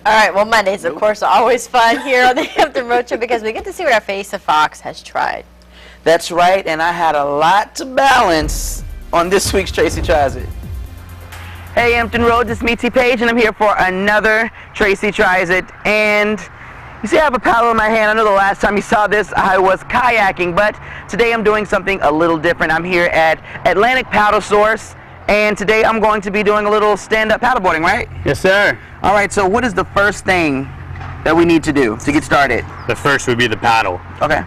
All right, well, Mondays, of course, are always fun here on the Hampton Road Trip because we get to see what our Face of Fox has tried. That's right, and I had a lot to balance on this week's Tracie Tries It. Hey, Hampton Road, this is Tracie Paige, and I'm here for another Tracie Tries It. And you see I have a paddle in my hand. I know the last time you saw this, I was kayaking, but today I'm doing something a little different. I'm here at Atlantic Paddle Source, and today I'm going to be doing a little stand-up paddleboarding, right? Yes, sir. All right, so what is the first thing that we need to do to get started? The first would be the paddle. Okay.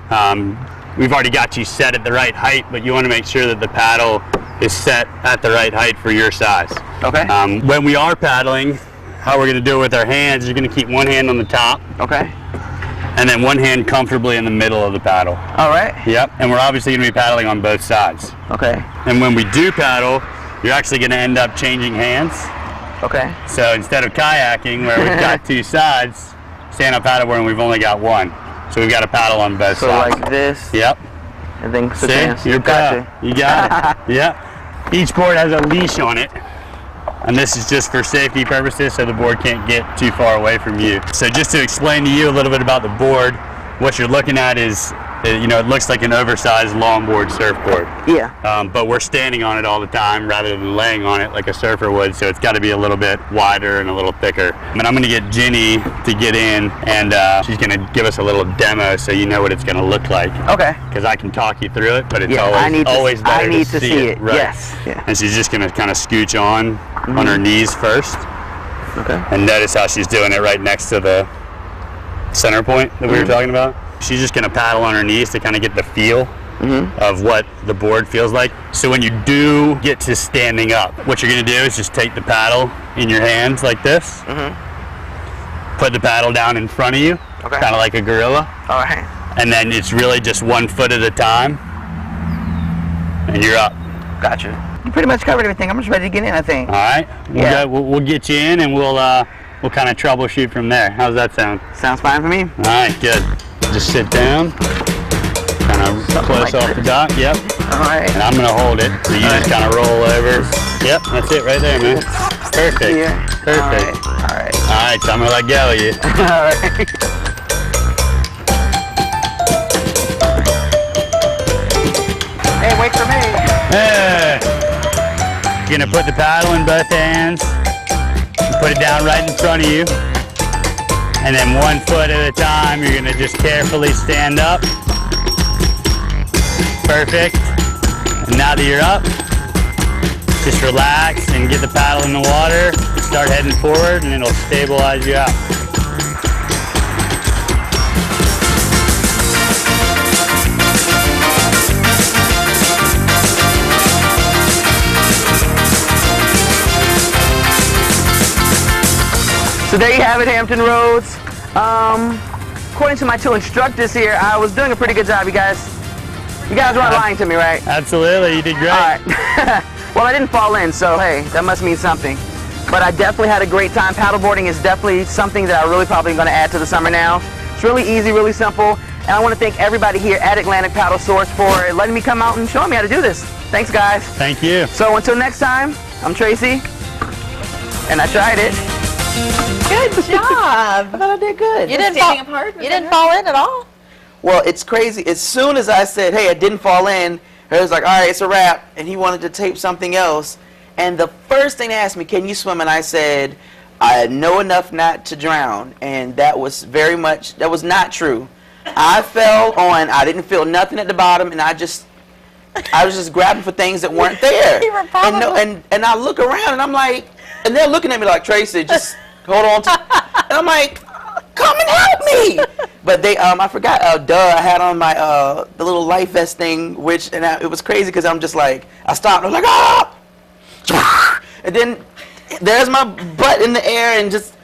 We've already got you set at the right height, but you want to make sure that the paddle is set at the right height for your size. Okay. When we are paddling, how we're going to do it with our hands, you're going to keep one hand on the top. Okay. And then one hand comfortably in the middle of the paddle. All right. Yep, and we're obviously going to be paddling on both sides. Okay. And when we do paddle, you're actually going to end up changing hands. Okay. So instead of kayaking, where we've got two sides, stand-up paddleboarding, we've only got one. So we've got a paddle on both sides. So like this. Yep. And then switch See? hands. You're Gotcha. You got it. Yep. Each board has a leash on it. And this is just for safety purposes, so the board can't get too far away from you. So just to explain to you a little bit about the board, what you're looking at is, you know, it looks like an oversized longboard surfboard. Yeah. But we're standing on it all the time rather than laying on it like a surfer would, so it's got to be a little bit wider and a little thicker. And I'm going to get Ginny to get in, and she's going to give us a little demo so you know what it's going to look like. Okay. Because I can talk you through it, but it's Yeah, always better I need to see it. Right. Yes. Yeah. And she's just going to kind of scooch on her knees first. Okay. And notice how she's doing it right next to the center point that we were talking about. She's just going to paddle on her knees to kind of get the feel of what the board feels like. So when you do get to standing up, what you're going to do is just take the paddle in your hands like this. Put the paddle down in front of you, kind of like a gorilla. All right. And then it's really just 1 foot at a time, and you're up. Gotcha. You pretty much covered everything. I'm just ready to get in, I think. All right. We'll get you in, and we'll kind of troubleshoot from there. How's that sound? Sounds fine for me. All right, good. Just sit down, kind of close off the dock. Yep. All right. And I'm gonna hold it, so you just kind of roll over. Yep, that's it right there, man. Perfect. Yeah. Perfect. All right. All right, so I'm gonna let go of you. All right. Hey, wait for me. Hey. You're gonna put the paddle in both hands, put it down right in front of you, and then 1 foot at a time, you're gonna just carefully stand up. Perfect. And now that you're up, just relax and get the paddle in the water, start heading forward, and it'll stabilize you out. So there you have it, Hampton Roads. According to my two instructors here, I was doing a pretty good job, you guys. You guys weren't lying to me, right? Absolutely, you did great. All right. Well, I didn't fall in, so hey, that must mean something. But I definitely had a great time. Paddleboarding is definitely something that I really probably going to add to the summer now. It's really easy, really simple. And I want to thank everybody here at Atlantic Paddle Source for letting me come out and showing me how to do this. Thanks, guys. Thank you. So until next time, I'm Tracie, and I tried it. Good job. I thought I did good. You didn't fall in at all? Well, it's crazy. As soon as I said, hey, I didn't fall in, he was like, all right, it's a wrap. And he wanted to tape something else. And the first thing they asked me, can you swim? And I said, I know enough not to drown. And that was that was not true. I fell on, I didn't feel nothing at the bottom, and I was just grabbing for things that weren't there. You were probably... and I look around, and I'm like, and they're looking at me like, Tracie, just hold on to, and I'm like, come and help me. But they, I forgot, I had on my, the little life vest thing, it was crazy because I'm just like, I stopped, I was like, ah! And then there's my butt in the air and just.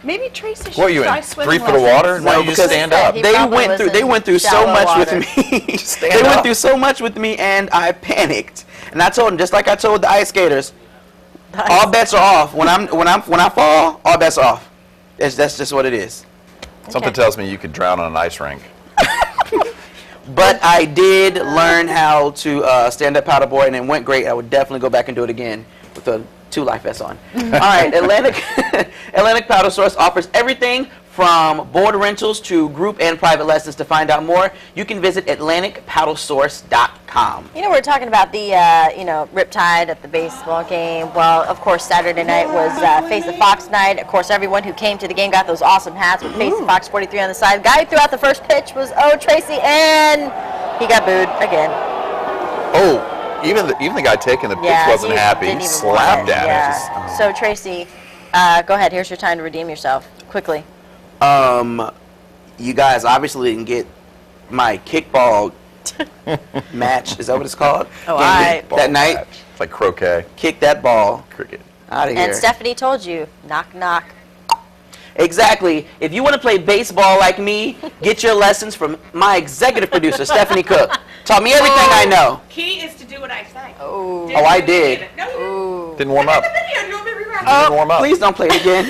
Maybe Tracie should What are you in? 3 foot of water? Why don't you just stand up? They went through so much with me. They went through so much with me, and I panicked. And I told them, just like I told the ice skaters, all bets are off. When I fall, all bets are off. That's just what it is. Something tells me you could drown on an ice rink. But I did learn how to stand up paddleboard, and it went great. I would definitely go back and do it again with a 2 life vests on. All right, Atlantic Paddle Source offers everything from board rentals to group and private lessons. To find out more, you can visit AtlanticPaddleSource.com. You know, we're talking about the, Riptide at the baseball game. Well, of course, Saturday night was Face the Fox night. Of course, everyone who came to the game got those awesome hats with Face the Fox 43 on the side. Guy who threw out the first pitch was, Tracie, and he got booed again. Oh, even the guy taking the pitch wasn't happy. He slapped at it. So, Tracie, go ahead. Here's your time to redeem yourself. Quickly. You guys obviously didn't get my kickball match. Is that what it's called? Oh, all right. That night, It's like croquet. kick that ball Cricket. out of here. And Stephanie told you, knock, knock. Exactly. If you want to play baseball like me, get your lessons from my executive producer, Stephanie Cook. Taught me everything I know. Key is to do what I say. Oh, I did. No, you Didn't warm up. didn't. You didn't warm up. Didn't warm up. Please don't play it again.